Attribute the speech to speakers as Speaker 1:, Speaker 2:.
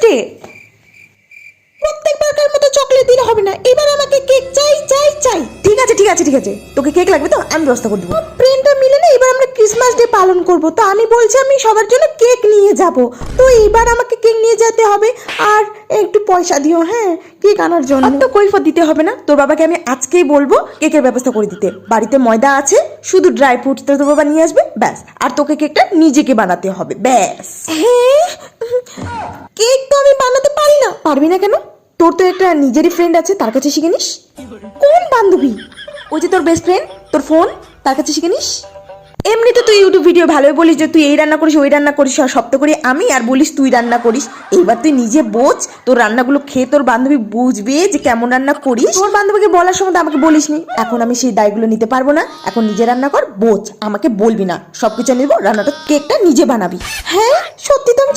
Speaker 1: আমাকে। প্রত্যেকবারকার মতো চকলেট দিলে হবে না, এবার আমাকে কেক চাই চাই চাই। ঠিক আছে ঠিক আছে ঠিক আছে, তোকে কেক লাগবে তো আমি ব্যবস্থা করে দেবো। ফ্রেন্ডটা মিলে না এবার আমরা ক্রিসমাস ডে পালন করব, তো আমি বলছি আমি সবার জন্য কেক নিয়ে যাব, তো এবার আমাকে কেক নিয়ে যেতে হবে আর একটু পয়সা দিও। হ্যাঁ, কেক আনার জন্য তো কৈফত দিতে হবে না, তোর বাবাকে আমি আজকেই বলবো কেকের ব্যবস্থা করে দিতে। বাড়িতে ময়দা আছে, শুধু ড্রাই ফ্রুটস তোর বাবা নিয়ে আসবে ব্যাস, আর তোকে কেকটা নিজেকে বানাতে হবে ব্যাস। হ্যাঁ, কেক তো আমি বানাতে পারি না। পারবি না কেন? তোর তো একটা নিজেরই ফ্রেন্ড আছে, তার কাছে শিখে নিস। কোন বান্ধবী? ওই যে তোর বেস্ট ফ্রেন্ড, তোর ফোন, তার কাছে শিখে নিস। এমনিতে তুই ইউটিউব ভিডিও ভালোই বলিস যে তুই এই রান্না করিস ওই রান্না করিস, আর সব তো করি আমি, আর বলিস তুই রান্না করিস। এইবার তুই নিজে বোঝ, তোর রান্নাগুলো খেয়ে তোর বান্ধবী বুঝবে যে কেমন রান্না করিস। তোর বান্ধবীকে বলার সময় তো আমাকে বলিসনি, এখন আমি সেই দায়গুলো নিতে পারবো না। এখন নিজে রান্না কর, বোঝ, আমাকে বলবি না। সবকিছু আমি দেবো, রান্নাটা কেকটা নিজে বানাবি। হ্যাঁ সত্যি তো আমি